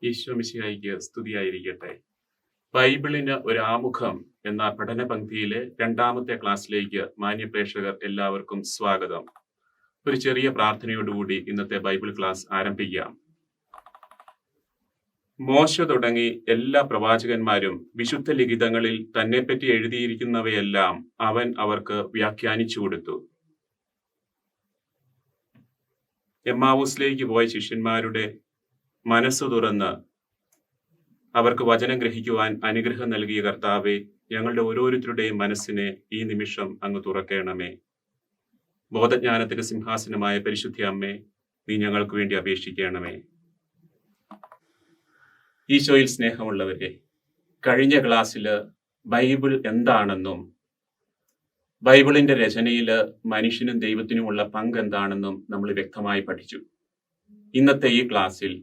ഈശോമിശിഹായിക്ക് സ്തുതിയായിരിക്കട്ടെ. ബൈബിളിന് ഒരു ആമുഖം എന്ന പഠന പങ്ക്തിയിലെ രണ്ടാമത്തെ ക്ലാസ്സിലേക്ക് മാന്യപ്രേക്ഷകർ എല്ലാവർക്കും സ്വാഗതം. ഒരു ചെറിയ പ്രാർത്ഥനയോടുകൂടി ഇന്നത്തെ ബൈബിൾ ക്ലാസ് ആരംഭിക്കാം. മോശ തുടങ്ങി എല്ലാ പ്രവാചകന്മാരും വിശുദ്ധ ലിഖിതങ്ങളിൽ തന്നെപ്പറ്റി എഴുതിയിരിക്കുന്നവയെല്ലാം അവൻ അവർക്ക് വ്യാഖ്യാനിച്ചു കൊടുത്തു. എമ്മാവൂസിലേക്ക് പോയ ശിഷ്യന്മാരുടെ മനസ്സു തുറന്ന് അവർക്ക് വചനം ഗ്രഹിക്കുവാൻ അനുഗ്രഹം നൽകിയ കർത്താവെ, ഞങ്ങളുടെ ഓരോരുത്തരുടെയും മനസ്സിനെ ഈ നിമിഷം അങ്ങ് തുറക്കണമേ. ബോധജ്ഞാനത്തിന്റെ സിംഹാസനമായ പരിശുദ്ധ അമ്മേ, നീ ഞങ്ങൾക്ക് വേണ്ടി അപേക്ഷിക്കണമേ. ഈശോയിൽ സ്നേഹമുള്ളവരെ, കഴിഞ്ഞ ക്ലാസ്സില് ബൈബിൾ എന്താണെന്നും ബൈബിളിന്റെ രചനയില് മനുഷ്യനും ദൈവത്തിനുമുള്ള പങ്ക് എന്താണെന്നും നമ്മൾ വ്യക്തമായി പഠിച്ചു. ഇന്നത്തെ ഈ ക്ലാസ്സിൽ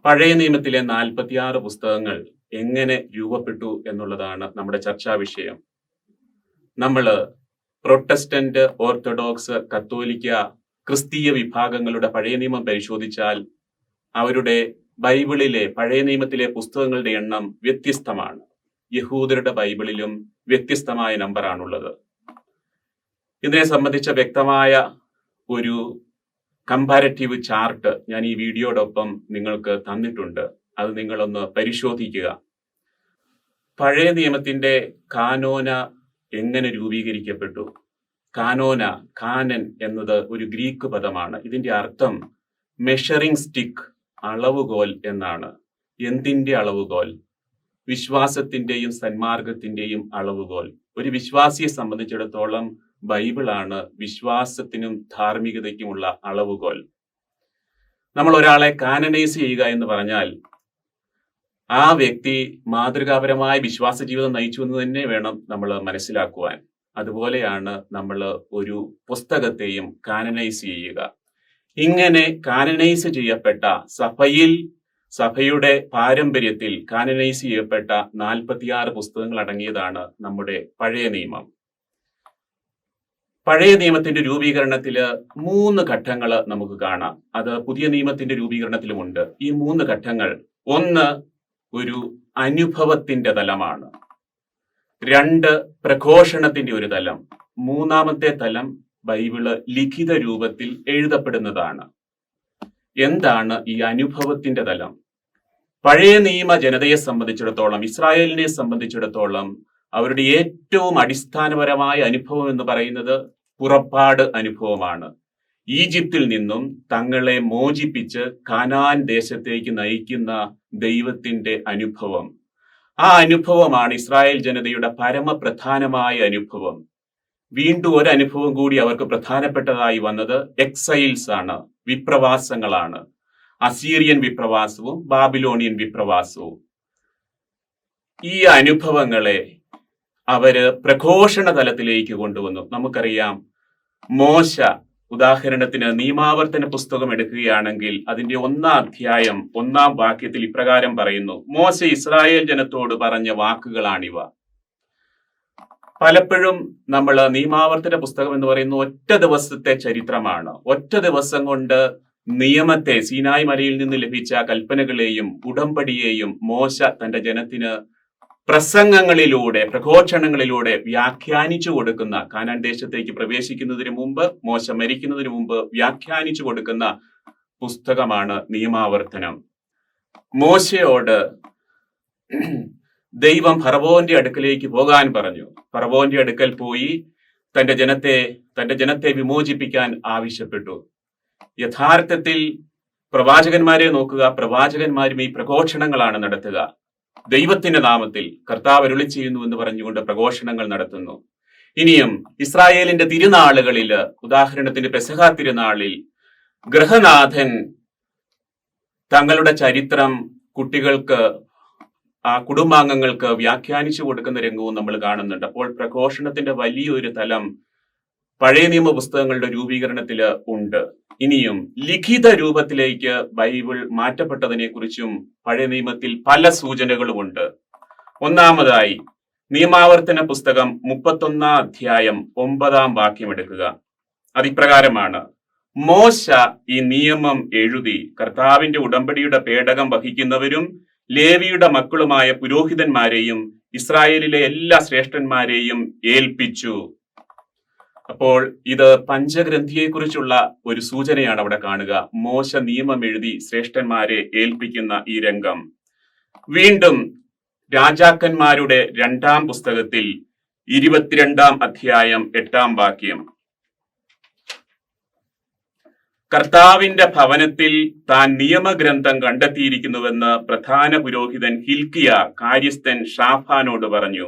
പഴയ നിയമത്തിലെ 46 പുസ്തകങ്ങൾ എങ്ങനെ രൂപപ്പെട്ടു എന്നുള്ളതാണ് നമ്മുടെ ചർച്ചാ വിഷയം. നമ്മൾ പ്രൊട്ടസ്റ്റന്റ്, ഓർത്തഡോക്സ്, കത്തോലിക്ക, ക്രിസ്തീയ വിഭാഗങ്ങളുടെ പഴയ നിയമം പരിശോധിച്ചാൽ അവരുടെ ബൈബിളിലെ പഴയ നിയമത്തിലെ പുസ്തകങ്ങളുടെ എണ്ണം വ്യത്യസ്തമാണ്. യഹൂദരുടെ ബൈബിളിലും വ്യത്യസ്തമായ നമ്പറാണുള്ളത്. ഇതിനെ സംബന്ധിച്ച വ്യക്തമായ ഒരു കമ്പാരറ്റീവ് ചാർട്ട് ഞാൻ ഈ വീഡിയോടൊപ്പം നിങ്ങൾക്ക് തന്നിട്ടുണ്ട്. അത് നിങ്ങളൊന്ന് പരിശോധിക്കുക. പഴയ നിയമത്തിന്റെ കാനോന എങ്ങനെ രൂപീകരിക്കപ്പെട്ടു? കാനൻ എന്നത് ഒരു ഗ്രീക്ക് പദമാണ്. ഇതിന്റെ അർത്ഥം മെഷറിംഗ് സ്റ്റിക്ക്, അളവുകോൽ എന്നാണ്. എന്തിന്റെ അളവുകോൽ? വിശ്വാസത്തിന്റെയും സന്മാർഗത്തിന്റെയും അളവുകോൽ. ഒരു വിശ്വാസിയെ സംബന്ധിച്ചിടത്തോളം ബൈബിളാണ് വിശ്വാസത്തിനും ധാർമ്മികതയ്ക്കുമുള്ള അളവുകോൽ. നമ്മൾ ഒരാളെ കാനനൈസ് ചെയ്യുക എന്ന് പറഞ്ഞാൽ ആ വ്യക്തി മാതൃകാപരമായ വിശ്വാസ ജീവിതം നയിച്ചു എന്ന് തന്നെ വേണം നമ്മൾ മനസ്സിലാക്കുവാൻ. അതുപോലെയാണ് നമ്മൾ ഒരു പുസ്തകത്തെയും കാനനൈസ് ചെയ്യുക. ഇങ്ങനെ കാനനൈസ് ചെയ്യപ്പെട്ട സഭയുടെ പാരമ്പര്യത്തിൽ കാനനൈസ് ചെയ്യപ്പെട്ട 46 പുസ്തകങ്ങൾ അടങ്ങിയതാണ് നമ്മുടെ പഴയ നിയമം. പഴയ നിയമത്തിന്റെ രൂപീകരണത്തില് 3 ഘട്ടങ്ങൾ നമുക്ക് കാണാം. അത് പുതിയ നിയമത്തിന്റെ രൂപീകരണത്തിലുമുണ്ട്. ഈ 3 ഘട്ടങ്ങൾ, ഒന്ന് ഒരു അനുഭവത്തിന്റെ തലമാണ്, 2 പ്രഘോഷണത്തിന്റെ ഒരു തലം, 3-ാമത്തെ തലം ബൈബിള് ലിഖിത രൂപത്തിൽ എഴുതപ്പെടുന്നതാണ്. എന്താണ് ഈ അനുഭവത്തിന്റെ തലം? പഴയ നിയമ ജനതയെ സംബന്ധിച്ചിടത്തോളം, ഇസ്രായേലിനെ സംബന്ധിച്ചിടത്തോളം അവരുടെ ഏറ്റവും അടിസ്ഥാനപരമായ അനുഭവം എന്ന് പറയുന്നത് പുറപ്പാട് അനുഭവമാണ്. ഈജിപ്തിൽ നിന്നും തങ്ങളെ മോചിപ്പിച്ച് കാനാൻ ദേശത്തേക്ക് നയിക്കുന്ന ദൈവത്തിന്റെ അനുഭവം. ആ അനുഭവമാണ് ഇസ്രായേൽ ജനതയുടെ പരമപ്രധാനമായ അനുഭവം. വീണ്ടും ഒരു അനുഭവം കൂടി അവർക്ക് പ്രധാനപ്പെട്ടതായി വന്നത് എക്സൈൽസ് ആണ്, വിപ്രവാസങ്ങളാണ്. Assyrian വിപ്രവാസവും Babylonian വിപ്രവാസവും. ഈ അനുഭവങ്ങളെ അവര് പ്രഘോഷണ തലത്തിലേക്ക് കൊണ്ടുവന്നു. നമുക്കറിയാം, മോശ, ഉദാഹരണത്തിന് നിയമാവർത്തന പുസ്തകം എടുക്കുകയാണെങ്കിൽ അതിന്റെ 1-ാം അധ്യായം 1-ാം വാക്യത്തിൽ ഇപ്രകാരം പറയുന്നു: മോശ ഇസ്രായേൽ ജനത്തോട് പറഞ്ഞ വാക്കുകളാണിവ. പലപ്പോഴും നമ്മൾ നിയമാവർത്തന പുസ്തകം എന്ന് പറയുന്ന ഒറ്റ ദിവസത്തെ ചരിത്രമാണ്. ഒറ്റ ദിവസം കൊണ്ട് നിയമത്തെ, സീനായ് മലയിൽ നിന്ന് ലഭിച്ച കൽപ്പനകളെയും ഉടമ്പടിയെയും മോശ തന്റെ ജനത്തിന് പ്രസംഗങ്ങളിലൂടെ, പ്രഘോഷണങ്ങളിലൂടെ വ്യാഖ്യാനിച്ചു കൊടുക്കുന്ന, കാനാൻ ദേശത്തേക്ക് പ്രവേശിക്കുന്നതിന് മുമ്പ്, മോശ മരിക്കുന്നതിന് മുമ്പ് വ്യാഖ്യാനിച്ചു കൊടുക്കുന്ന പുസ്തകമാണ് നിയമാവർത്തനം. മോശയോട് ദൈവം ഫറവോന്റെ അടുക്കലേക്ക് പോകാൻ പറഞ്ഞു. ഫറവോന്റെ അടുക്കൽ പോയി തന്റെ ജനത്തെ വിമോചിപ്പിക്കാൻ ആവശ്യപ്പെട്ടു. യഥാർത്ഥത്തിൽ പ്രവാചകന്മാരെ നോക്കുക, പ്രവാചകന്മാരും ഈ പ്രഘോഷണങ്ങളാണ് നടത്തുക. ദൈവത്തിന്റെ നാമത്തിൽ കർത്താവ് അരുളി ചെയ്യുന്നു എന്ന് പറഞ്ഞുകൊണ്ട് പ്രഘോഷണങ്ങൾ നടത്തുന്നു. ഇനിയും ഇസ്രായേലിന്റെ തിരുനാളുകളില്, ഉദാഹരണത്തിന് പെസഹ തിരുനാളിൽ ഗൃഹനാഥൻ തങ്ങളുടെ ചരിത്രം കുട്ടികൾക്ക്, ആ കുടുംബാംഗങ്ങൾക്ക് വ്യാഖ്യാനിച്ചു കൊടുക്കുന്ന രംഗവും നമ്മൾ കാണുന്നുണ്ട്. അപ്പോൾ പ്രഘോഷണത്തിന്റെ വലിയൊരു തലം പഴയ നിയമ പുസ്തകങ്ങളുടെ രൂപീകരണത്തില് ഉണ്ട്. ഇനിയും ലിഖിത രൂപത്തിലേക്ക് ബൈബിൾ മാറ്റപ്പെട്ടതിനെ കുറിച്ചും പഴയ നിയമത്തിൽ പല സൂചനകളുമുണ്ട്. ഒന്നാമതായി നിയമാവർത്തന പുസ്തകം 31-ാം അധ്യായം 9-ാം വാക്യം എടുക്കുക. അതിപ്രകാരമാണ്: മോശ ഈ നിയമം എഴുതി കർത്താവിന്റെ ഉടമ്പടിയുടെ പേടകം വഹിക്കുന്നവരും ലേവിയുടെ മക്കളുമായ പുരോഹിതന്മാരെയും ഇസ്രായേലിലെ എല്ലാ ശ്രേഷ്ഠന്മാരെയും ഏൽപ്പിച്ചു. അപ്പോൾ ഇത് പഞ്ചഗ്രന്ഥിയെക്കുറിച്ചുള്ള ഒരു സൂചനയാണ് അവിടെ കാണുക. മോശ നിയമം എഴുതി ശ്രേഷ്ഠന്മാരെ ഏൽപ്പിക്കുന്ന ഈ രംഗം. വീണ്ടും രാജാക്കന്മാരുടെ 2-ാം പുസ്തകത്തിൽ 22-ാം അധ്യായം 8-ാം വാക്യം. കർത്താവിന്റെ ഭവനത്തിൽ താൻ നിയമഗ്രന്ഥം കണ്ടെത്തിയിരിക്കുന്നുവെന്ന് പ്രധാന പുരോഹിതൻ ഹിൽക്കിയ കാര്യസ്ഥൻ ഷാഫാനോട് പറഞ്ഞു.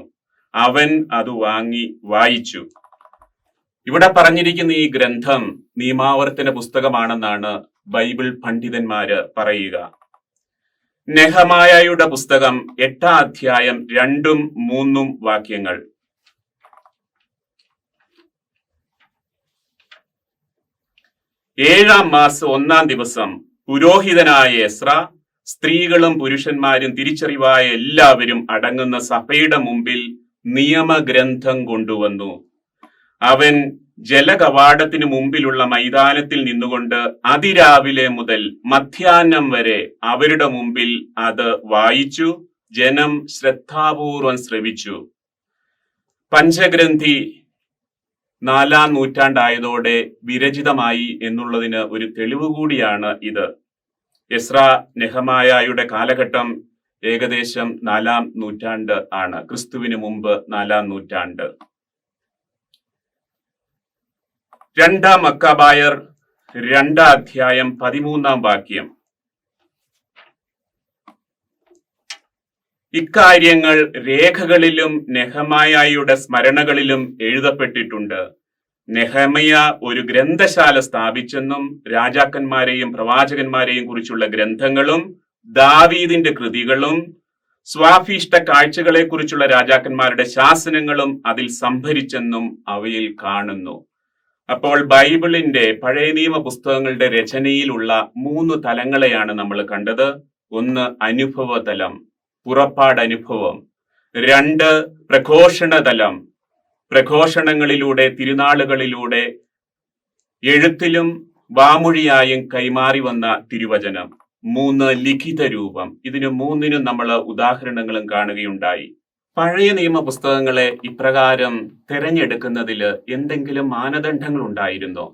അവൻ അത് വാങ്ങി വായിച്ചു. ഇവിടെ പറഞ്ഞിരിക്കുന്ന ഈ ഗ്രന്ഥം നിയമാവർത്തന പുസ്തകമാണെന്നാണ് ബൈബിൾ പണ്ഡിതന്മാര് പറയുക. നെഹമായയുടെ പുസ്തകം 8-ാം അധ്യായം 2-ഉം 3-ഉം വാക്യങ്ങൾ. ഏഴാം മാസം 1-ാം ദിവസം പുരോഹിതനായ എസ്ര സ്ത്രീകളും പുരുഷന്മാരും തിരിച്ചറിവായ എല്ലാവരും അടങ്ങുന്ന സഭയുടെ മുമ്പിൽ നിയമഗ്രന്ഥം കൊണ്ടുവന്നു. അവൻ ജലകവാടത്തിന് മുമ്പിലുള്ള മൈതാനത്തിൽ നിന്നുകൊണ്ട് അതിരാവിലെ മുതൽ മധ്യാഹ്നം വരെ അവരുടെ മുമ്പിൽ അത് വായിച്ചു. ജനം ശ്രദ്ധാപൂർവം ശ്രവിച്ചു. പഞ്ചഗ്രന്ഥി 4-ാം നൂറ്റാണ്ടായതോടെ വിരചിതമായി എന്നുള്ളതിന് ഒരു തെളിവ് കൂടിയാണ് ഇത്. എസ്ര നെഹമായയുടെ കാലഘട്ടം ഏകദേശം 4-ാം നൂറ്റാണ്ട് ആണ്. ക്രിസ്തുവിന് മുമ്പ് 4-ാം നൂറ്റാണ്ട്. 2-ാം മക്കാബായർ 2-ാം അധ്യായം 13-ാം വാക്യം. ഇക്കാര്യങ്ങൾ രേഖകളിലും നെഹമായയുടെ സ്മരണകളിലും എഴുതപ്പെട്ടിട്ടുണ്ട്. നെഹമയ ഒരു ഗ്രന്ഥശാല സ്ഥാപിച്ചെന്നും രാജാക്കന്മാരെയും പ്രവാചകന്മാരെയും കുറിച്ചുള്ള ഗ്രന്ഥങ്ങളും ദാവീദിന്റെ കൃതികളും സ്വാഭീഷ്ട കാഴ്ചകളെ കുറിച്ചുള്ള രാജാക്കന്മാരുടെ ശാസനങ്ങളും അതിൽ സംഭരിച്ചെന്നും അവയിൽ കാണുന്നു. അപ്പോൾ ബൈബിളിന്റെ പഴയ നിയമ പുസ്തകങ്ങളുടെ രചനയിലുള്ള 3 തലങ്ങളെയാണ് നമ്മൾ കണ്ടത്. 1 അനുഭവ തലം, പുറപ്പാട് അനുഭവം. 2 പ്രഘോഷണ തലം, പ്രഘോഷണങ്ങളിലൂടെ തിരുനാളുകളിലൂടെ എഴുത്തിലും വാമൊഴിയായും കൈമാറി വന്ന തിരുവചനം. 3 ലിഖിത രൂപം. ഇതിന് 3-നും നമ്മൾ ഉദാഹരണങ്ങളും കാണുകയുണ്ടായി. പഴയ നിയമ പുസ്തകങ്ങളെ ഇപ്രകാരം തിരഞ്ഞെടുക്കുന്നതിൽ എന്തെങ്കിലും മാനദണ്ഡങ്ങൾ ഉണ്ടായിരുന്നോ?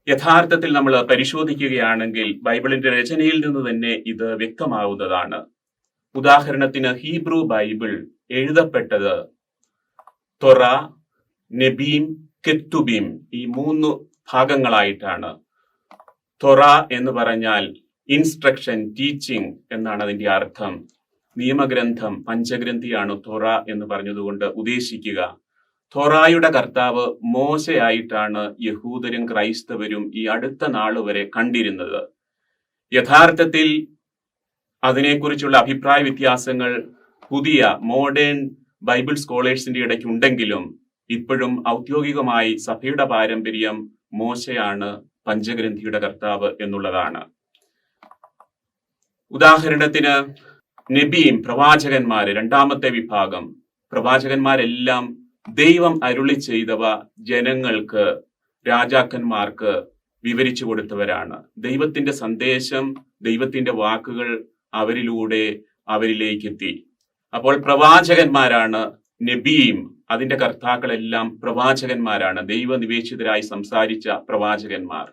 യഥാർത്ഥത്തിൽ നമ്മൾ പരിശോധിക്കുകയാണെങ്കിൽ ബൈബിളിന്റെ രചനയിൽ നിന്ന് തന്നെ ഇത് വ്യക്തമാവുന്നതാണ്. ഉദാഹരണത്തിന് ഹീബ്രു ബൈബിൾ എഴുതപ്പെട്ടത് തൊറ, നെബീം, കെത്തുബീം ഈ 3 ഭാഗങ്ങളായിട്ടാണ്. തൊറ എന്ന് പറഞ്ഞാൽ ഇൻസ്ട്രക്ഷൻ, ടീച്ചിങ് എന്നാണ് അതിന്റെ അർത്ഥം. നിയമഗ്രന്ഥം, പഞ്ചഗ്രന്ഥിയാണ് തൊറ എന്ന് പറഞ്ഞതുകൊണ്ട് ഉദ്ദേശിക്കുക. തൊറായുടെ കർത്താവ് മോശയായിട്ടാണ് യഹൂദരും ക്രൈസ്തവരും ഈ അടുത്ത നാൾ വരെ കണ്ടിരുന്നത്. യഥാർത്ഥത്തിൽ അതിനെക്കുറിച്ചുള്ള അഭിപ്രായ വ്യത്യാസങ്ങൾ പുതിയ മോഡേൺ ബൈബിൾ സ്കോളേഴ്സിന്റെ ഇടയ്ക്ക് ഉണ്ടെങ്കിലും ഇപ്പോഴും ഔദ്യോഗികമായി സഭയുടെ പാരമ്പര്യം മോശയാണ് പഞ്ചഗ്രന്ഥിയുടെ കർത്താവ് എന്നുള്ളതാണ്. ഉദാഹരണത്തിന് നബീം, പ്രവാചകന്മാര് 2-ാമത്തെ വിഭാഗം. പ്രവാചകന്മാരെല്ലാം ദൈവം അരുളി ചെയ്തവ ജനങ്ങൾക്ക്, രാജാക്കന്മാർക്ക് വിവരിച്ചു കൊടുത്തവരാണ്. ദൈവത്തിന്റെ സന്ദേശം, ദൈവത്തിന്റെ വാക്കുകൾ അവരിലേക്ക് എത്തി. അപ്പോൾ പ്രവാചകന്മാരാണ് നബീം. അതിന്റെ കർത്താക്കളെല്ലാം പ്രവാചകന്മാരാണ്, ദൈവനിവേശിതരായി സംസാരിച്ച പ്രവാചകന്മാർ.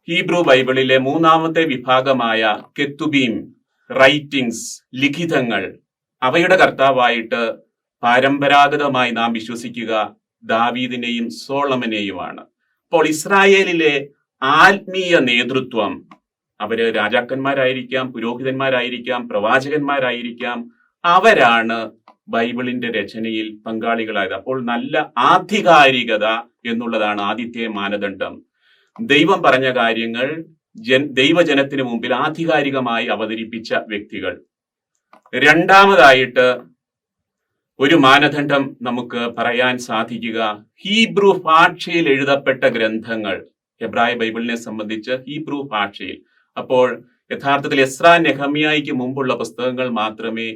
ഹീബ്രു ബൈബിളിലെ 3-ാമത്തെ വിഭാഗമായ കെത്തുബീം, റൈറ്റിംഗ്സ്, ലിഖിതങ്ങൾ, അവയുടെ കർത്താവായിട്ട് പരമ്പരാഗതമായി നാം വിശ്വസിക്കുക ദാവീദിനെയും സോളമനെയുമാണ്. അപ്പോൾ ഇസ്രായേലിലെ ആത്മീയ നേതൃത്വം, അവര് രാജാക്കന്മാരായിരിക്കാം, പുരോഹിതന്മാരായിരിക്കാം, പ്രവാചകന്മാരായിരിക്കാം, അവരാണ് ബൈബിളിന്റെ രചനയിൽ പങ്കാളികളായത്. അപ്പോൾ നല്ല ആധികാരികത എന്നുള്ളതാണ് ആദ്യത്തെ മാനദണ്ഡം. ദൈവം പറഞ്ഞ കാര്യങ്ങൾ ദൈവജനത്തിന് മുമ്പിൽ ആധികാരികമായി അവതരിപ്പിച്ച വ്യക്തികൾ. 2-ാമതായിട്ട് ഒരു മാനദണ്ഡം നമുക്ക് പറയാൻ സാധിക്കുക ഹീബ്രു ഭാഷയിൽ എഴുതപ്പെട്ട ഗ്രന്ഥങ്ങൾ. ഹെബ്രായ ബൈബിളിനെ സംബന്ധിച്ച് ഹീബ്രു ഭാഷയിൽ. അപ്പോൾ യഥാർത്ഥത്തിൽ എസ്രാ നെഹമ്യായിക്ക് മുമ്പുള്ള പുസ്തകങ്ങൾ മാത്രമേ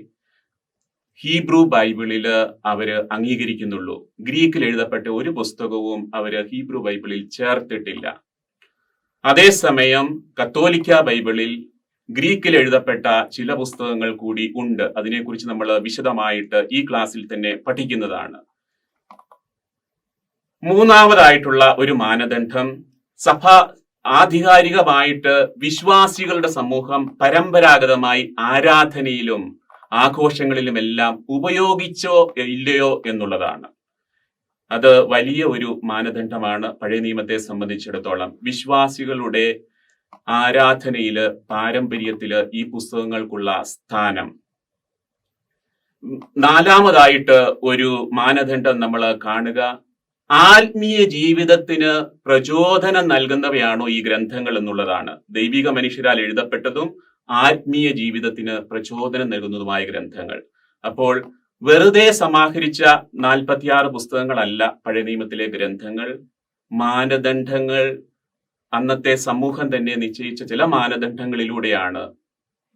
ഹീബ്രു ബൈബിളില് അവര് അംഗീകരിക്കുന്നുള്ളൂ. ഗ്രീക്കിൽ എഴുതപ്പെട്ട ഒരു പുസ്തകവും അവര് ഹീബ്രു ബൈബിളിൽ ചേർത്തിട്ടില്ല. അതേസമയം കത്തോലിക്ക ബൈബിളിൽ ഗ്രീക്കിൽ എഴുതപ്പെട്ട ചില പുസ്തകങ്ങൾ കൂടി ഉണ്ട്. അതിനെക്കുറിച്ച് നമ്മൾ വിശദമായിട്ട് ഈ ക്ലാസ്സിൽ തന്നെ പഠിക്കുന്നതാണ്. മൂന്നാമതായിട്ടുള്ള ഒരു മാനദണ്ഡം, സഭ ആധികാരികമായിട്ട് വിശ്വാസികളുടെ സമൂഹം പരമ്പരാഗതമായി ആരാധനയിലും ആഘോഷങ്ങളിലുമെല്ലാം ഉപയോഗിച്ചോ ഇല്ലയോ എന്നുള്ളതാണ്. അത് വലിയ ഒരു മാനദണ്ഡമാണ് പഴയ നിയമത്തെ സംബന്ധിച്ചിടത്തോളം. വിശ്വാസികളുടെ ആരാധനയില്, പാരമ്പര്യത്തില് ഈ പുസ്തകങ്ങൾക്കുള്ള സ്ഥാനം. നാലാമതായിട്ട് ഒരു മാനദണ്ഡം നമ്മൾ കാണുക, ആത്മീയ ജീവിതത്തിന് പ്രചോദനം നൽകുന്നവയാണോ ഈ ഗ്രന്ഥങ്ങൾ എന്നുള്ളതാണ്. ദൈവിക മനുഷ്യരാൽ എഴുതപ്പെട്ടതും ആത്മീയ ജീവിതത്തിന് പ്രചോദനം നൽകുന്നതുമായ ഗ്രന്ഥങ്ങൾ. അപ്പോൾ വെറുതെ സമാഹരിച്ച 46 പുസ്തകങ്ങളല്ല പഴയ നിയമത്തിലെ ഗ്രന്ഥങ്ങൾ. മാനദണ്ഡങ്ങൾ, അന്നത്തെ സമൂഹം തന്നെ നിശ്ചയിച്ച ചില മാനദണ്ഡങ്ങളിലൂടെയാണ്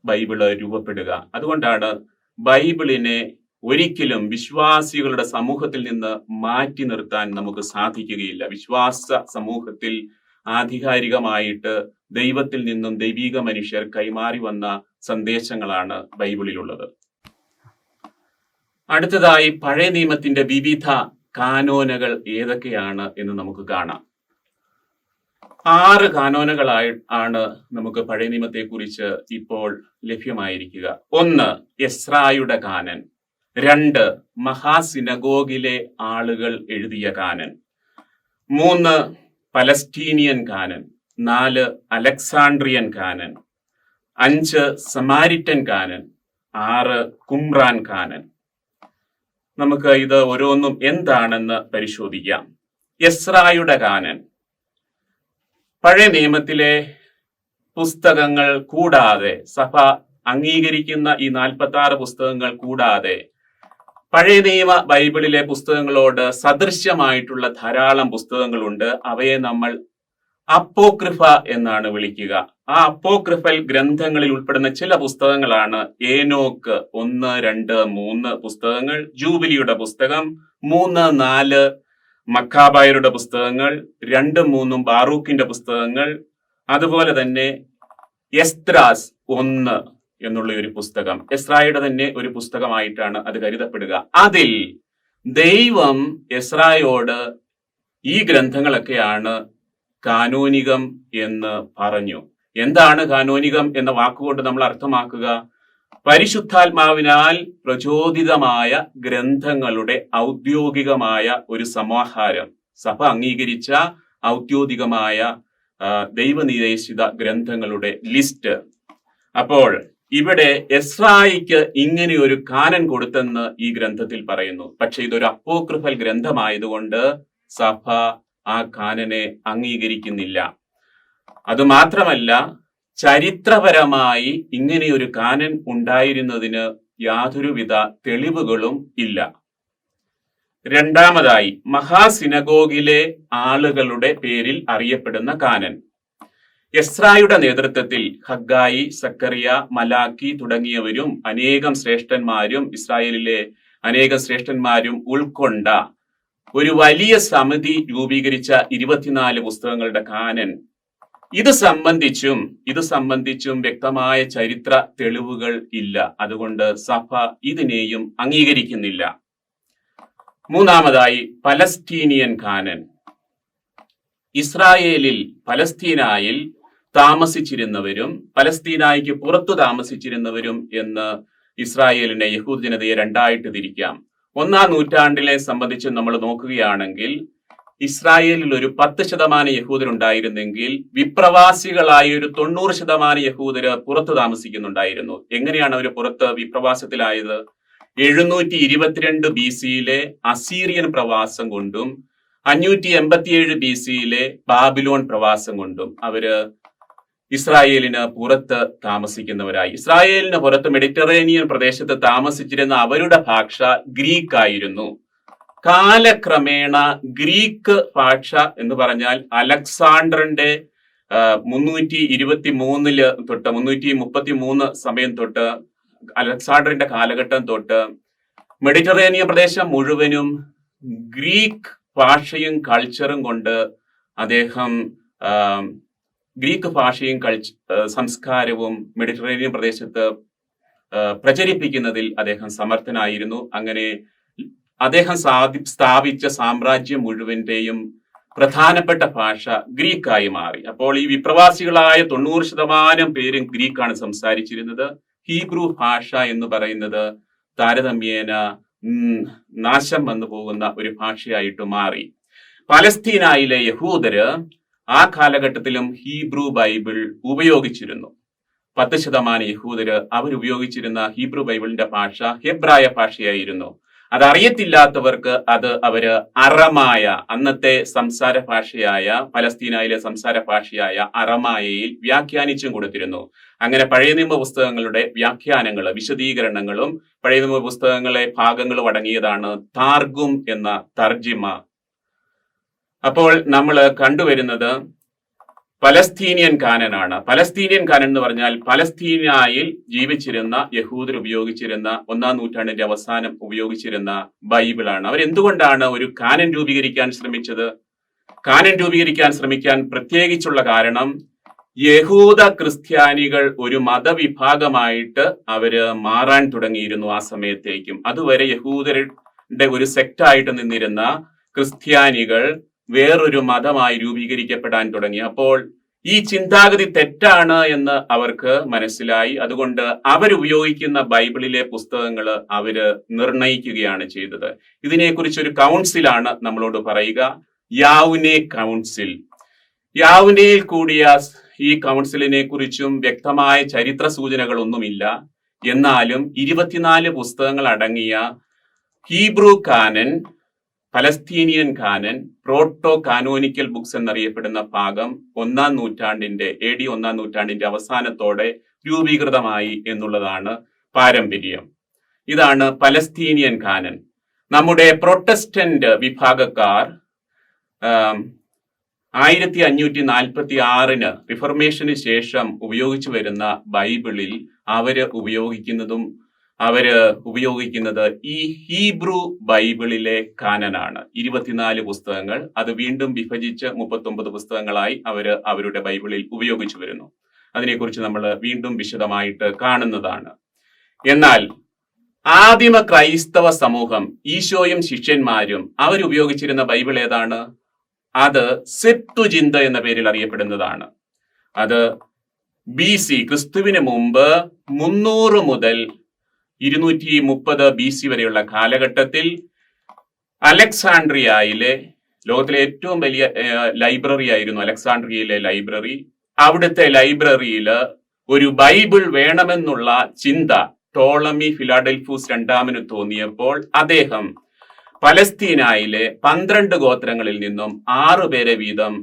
ബൈബിള് രൂപപ്പെടുക. അതുകൊണ്ടാണ് ബൈബിളിനെ ഒരിക്കലും വിശ്വാസികളുടെ സമൂഹത്തിൽ നിന്ന് മാറ്റി നിർത്താൻ നമുക്ക് സാധിക്കുകയില്ല. വിശ്വാസ സമൂഹത്തിൽ ആധികാരികമായിട്ട് ദൈവത്തിൽ നിന്നും ദൈവിക മനുഷ്യർ കൈമാറി വന്ന സന്ദേശങ്ങളാണ് ബൈബിളിലുള്ളത്. അടുത്തതായി പഴയ നിയമത്തിന്റെ വിവിധ കാനോനകൾ ഏതൊക്കെയാണ് എന്ന് നമുക്ക് കാണാം. 6 കാനോനകളായി ആണ് നമുക്ക് പഴയ നിയമത്തെ കുറിച്ച് ഇപ്പോൾ ലഭ്യമായിരിക്കുക. 1, എസ്രായുടെ കാനൻ. 2, മഹാസിനഗോഗിലെ ആളുകൾ എഴുതിയ canon. 3, Palestinian canon. 4, Alexandrian canon. 5, Samaritan canon. 6, Qumran canon. നമുക്ക് ഇത് ഓരോന്നും എന്താണെന്ന് പരിശോധിക്കാം. എസ്രായുടെ കാനൻ, പഴയ നിയമത്തിലെ പുസ്തകങ്ങൾ കൂടാതെ, സഭ അംഗീകരിക്കുന്ന ഈ 46 പുസ്തകങ്ങൾ കൂടാതെ പഴയ നിയമ ബൈബിളിലെ പുസ്തകങ്ങളോട് സദൃശ്യമായിട്ടുള്ള ധാരാളം പുസ്തകങ്ങളുണ്ട്. അവയെ നമ്മൾ അപ്പോക്രിഫ എന്നാണ് വിളിക്കുക. ആ അപ്പോക്രിഫൽ ഗ്രന്ഥങ്ങളിൽ ഉൾപ്പെടുന്ന ചില പുസ്തകങ്ങളാണ് ഏനോക്ക് 1, 2, 3 പുസ്തകങ്ങൾ, ജൂബിലിയുടെ പുസ്തകം 3, 4 മക്കാബായരുടെ പുസ്തകങ്ങൾ, 2, 3 ബാറൂക്കിന്റെ പുസ്തകങ്ങൾ, അതുപോലെ തന്നെ എസ്ദ്രാസ് 1 എന്നുള്ള ഒരു പുസ്തകം, എസ്രായുടെ തന്നെ ഒരു പുസ്തകമായിട്ടാണ് അത് കരുതപ്പെടുക. അതിൽ ദൈവം എസ്രായോട് ഈ ഗ്രന്ഥങ്ങളൊക്കെയാണ് കാനോനികം എന്ന് പറഞ്ഞു. എന്താണ് കാനോനികം എന്ന വാക്കുകൊണ്ട് നമ്മൾ അർത്ഥമാക്കുക? പരിശുദ്ധാത്മാവിനാൽ പ്രചോദിതമായ ഗ്രന്ഥങ്ങളുടെ ഔദ്യോഗികമായ ഒരു സമാഹാരം, സഭ അംഗീകരിച്ച ഔദ്യോഗികമായ ദൈവനിർദ്ദേശിത ഗ്രന്ഥങ്ങളുടെ ലിസ്റ്റ്. അപ്പോൾ ഇവിടെ എസ്രായിക്ക് ഇങ്ങനെ ഒരു കാനൻ കൊടുത്തെന്ന് ഈ ഗ്രന്ഥത്തിൽ പറയുന്നു. പക്ഷെ ഇതൊരു അപ്പോക്രിഫൽ ഗ്രന്ഥമായതുകൊണ്ട് സഭ ആ കാനനെ അംഗീകരിക്കുന്നില്ല. അതുമാത്രമല്ല, ചരിത്രപരമായി ഇങ്ങനെയൊരു കാനൻ ഉണ്ടായിരുന്നതിന് യാതൊരുവിധ തെളിവുകളും ഇല്ല. രണ്ടാമതായി, മഹാസിനഗോഗിലെ ആളുകളുടെ പേരിൽ അറിയപ്പെടുന്ന കാനൻ. എസ്രായുടെ നേതൃത്വത്തിൽ ഹഗ്ഗായി, സക്കറിയ, മലാക്കി തുടങ്ങിയവരും അനേകം ശ്രേഷ്ഠന്മാരും ഇസ്രായേലിലെ അനേകം ശ്രേഷ്ഠന്മാരും ഉൾക്കൊണ്ട ഒരു വലിയ സമിതി രൂപീകരിച്ച 24 പുസ്തകങ്ങളുടെ കാനൻ. ഇത് സംബന്ധിച്ചും വ്യക്തമായ ചരിത്ര തെളിവുകൾ ഇല്ല. അതുകൊണ്ട് സഭ ഇതിനെയും അംഗീകരിക്കുന്നില്ല. മൂന്നാമതായി, പലസ്തീനിയൻ കാനൻ. ഇസ്രായേലിൽ, പലസ്തീനായിൽ താമസിച്ചിരുന്നവരും പലസ്തീനായിക്ക് പുറത്തു താമസിച്ചിരുന്നവരും എന്ന് ഇസ്രായേലിനെ, യഹൂദ ജനതയെ രണ്ടായിട്ട് തിരിക്കാം. 1-ാം നൂറ്റാണ്ടിലെ സംബന്ധിച്ച് നമ്മൾ നോക്കുകയാണെങ്കിൽ ഇസ്രായേലിൽ ഒരു 10% യഹൂദരുണ്ടായിരുന്നെങ്കിൽ വിപ്രവാസികളായ ഒരു 90% യഹൂദര് പുറത്തു താമസിക്കുന്നുണ്ടായിരുന്നു. എങ്ങനെയാണ് അവർ പുറത്ത് വിപ്രവാസത്തിലായത്? 722 BC-യിലെ അസീറിയൻ പ്രവാസം കൊണ്ടും 587 BC-യിലെ ബാബിലോൺ പ്രവാസം കൊണ്ടും അവര് ഇസ്രായേലിന് പുറത്ത് താമസിക്കുന്നവരായി. ഇസ്രായേലിന് പുറത്ത് മെഡിറ്ററേനിയൻ പ്രദേശത്ത് താമസിച്ചിരുന്ന അവരുടെ ഭാഷ ഗ്രീക്ക് ആയിരുന്നു. കാലക്രമേണ ഗ്രീക്ക് ഭാഷ എന്ന് പറഞ്ഞാൽ അലക്സാണ്ടറിന്റെ 323 തൊട്ട് 333 സമയം തൊട്ട്, അലക്സാണ്ടറിന്റെ കാലഘട്ടം തൊട്ട് മെഡിറ്ററേനിയൻ പ്രദേശം മുഴുവനും ഗ്രീക്ക് ഭാഷയും കൾച്ചറും കൊണ്ട് അദ്ദേഹം ഗ്രീക്ക് ഭാഷയും സംസ്കാരവും മെഡിറ്ററേനിയൻ പ്രദേശത്ത് പ്രചരിപ്പിക്കുന്നതിൽ അദ്ദേഹം സമർത്ഥനായിരുന്നു. അങ്ങനെ അദ്ദേഹം സ്ഥാപിച്ച സാമ്രാജ്യം മുഴുവന്റെയും പ്രധാനപ്പെട്ട ഭാഷ ഗ്രീക്കായി മാറി. അപ്പോൾ ഈ വിപ്രവാസികളായ 90% പേരും ഗ്രീക്കാണ് സംസാരിച്ചിരുന്നത്. ഹീബ്രു ഭാഷ എന്ന് പറയുന്നത് താരതമ്യേന നാശം വന്നു പോകുന്ന ഒരു ഭാഷയായിട്ട് മാറി. പലസ്തീനായിലെ യഹൂദര് ആ കാലഘട്ടത്തിലും ഹീബ്രു ബൈബിൾ ഉപയോഗിച്ചിരുന്നു. 10% യഹൂദര് അവരുപയോഗിച്ചിരുന്ന ഹീബ്രു ബൈബിളിന്റെ ഭാഷ ഹെബ്രായ ഭാഷയായിരുന്നു. അതറിയത്തില്ലാത്തവർക്ക് അവര് അറമായ, അന്നത്തെ സംസാര ഭാഷയായ, പലസ്തീനായിലെ സംസാര ഭാഷയായ അറമായയിൽ വ്യാഖ്യാനിച്ചും കൊടുത്തിരുന്നു. അങ്ങനെ പഴയ നിയമ പുസ്തകങ്ങളുടെ വ്യാഖ്യാനങ്ങൾ, വിശദീകരണങ്ങളും പഴയ നിയമ പുസ്തകങ്ങളെ ഭാഗങ്ങളും അടങ്ങിയതാണ് താർഗും എന്ന തർജിമ. അപ്പോൾ നമ്മൾ കണ്ടുവരുന്നത് പലസ്തീനിയൻ കാനനാണ്. പലസ്തീനിയൻ കാനൻ എന്ന് പറഞ്ഞാൽ പലസ്തീനായിൽ ജീവിച്ചിരുന്ന യഹൂദർ ഉപയോഗിച്ചിരുന്ന 1-ാം നൂറ്റാണ്ടിന്റെ അവസാനം ഉപയോഗിച്ചിരുന്ന ബൈബിളാണ്. അവരെന്തുകൊണ്ടാണ് ഒരു കാനൻ രൂപീകരിക്കാൻ ശ്രമിച്ചത്? കാനൻ രൂപീകരിക്കാൻ ശ്രമിക്കാൻ പ്രത്യേകിച്ചുള്ള കാരണം യഹൂദ ക്രിസ്ത്യാനികൾ ഒരു മതവിഭാഗമായിട്ട് അവര് മാറാൻ തുടങ്ങിയിരുന്നു. ആ സമയത്തേക്കും അതുവരെ യഹൂദരുടെ ഒരു സെക്റ്റായിട്ട് നിന്നിരുന്ന ക്രിസ്ത്യാനികൾ വേറൊരു മതമായി രൂപീകരിക്കപ്പെടാൻ തുടങ്ങി. അപ്പോൾ ഈ ചിന്താഗതി തെറ്റാണ് എന്ന് അവർക്ക് മനസ്സിലായി. അതുകൊണ്ട് അവരുപയോഗിക്കുന്ന ബൈബിളിലെ പുസ്തകങ്ങൾ അവര് നിർണയിക്കുകയാണ് ചെയ്തത്. ഇതിനെക്കുറിച്ച് ഒരു കൗൺസിലാണ് നമ്മളോട് പറയുക, യാവുനെ കൗൺസിൽ. യാവുനയിൽ കൂടിയ ഈ കൗൺസിലിനെ കുറിച്ചും വ്യക്തമായ ചരിത്ര സൂചനകളൊന്നുമില്ല. എന്നാലും 24 പുസ്തകങ്ങൾ അടങ്ങിയ Hebrew canon, Palestinian canon, proto canonical books എന്നറിയപ്പെടുന്ന ഭാഗം 1-ാം നൂറ്റാണ്ടിന്റെ AD 1-ാം നൂറ്റാണ്ടിന്റെ അവസാനത്തോടെ രൂപീകൃതമായി എന്നുള്ളതാണ് പാരമ്പര്യം. ഇതാണ് പലസ്തീനിയൻ കാനൻ. നമ്മുടെ പ്രൊട്ടസ്റ്റന്റ് വിഭാഗക്കാർ 1546 റിഫർമേഷന് ശേഷം ഉപയോഗിച്ചു വരുന്ന ബൈബിളിൽ അവര് ഉപയോഗിക്കുന്നത് ഈ ഹീബ്രു ബൈബിളിലെ കാനനാണ്. 24 പുസ്തകങ്ങൾ. അത് വീണ്ടും വിഭജിച്ച് 39 പുസ്തകങ്ങളായി അവരുടെ ബൈബിളിൽ ഉപയോഗിച്ചു വരുന്നു. അതിനെക്കുറിച്ച് നമ്മൾ വീണ്ടും വിശദമായിട്ട് കാണുന്നതാണ്. എന്നാൽ ആദിമ ക്രൈസ്തവ സമൂഹം, ഈശോയും ശിഷ്യന്മാരും അവരുപയോഗിച്ചിരുന്ന ബൈബിൾ ഏതാണ്? അത് സെപ്തുജിന്ത എന്ന പേരിൽ അറിയപ്പെടുന്നതാണ്. അത് BC, ക്രിസ്തുവിന് മുമ്പ് 300 മുതൽ 230 BC വരെയുള്ള കാലഘട്ടത്തിൽ അലക്സാണ്ട്രിയയിലെ, ലോകത്തിലെ ഏറ്റവും വലിയ ലൈബ്രറി ആയിരുന്നു അലക്സാണ്ട്രിയയിലെ ലൈബ്രറി. അവിടുത്തെ ലൈബ്രറിയിൽ ഒരു ബൈബിൾ വേണമെന്നുള്ള ചിന്ത ടോളമി ഫിലാഡൽഫൂസ് രണ്ടാമന് തോന്നിയപ്പോൾ അദ്ദേഹം പലസ്തീനായിലെ 12 ഗോത്രങ്ങളിൽ നിന്നും 6 പേരെ വീതം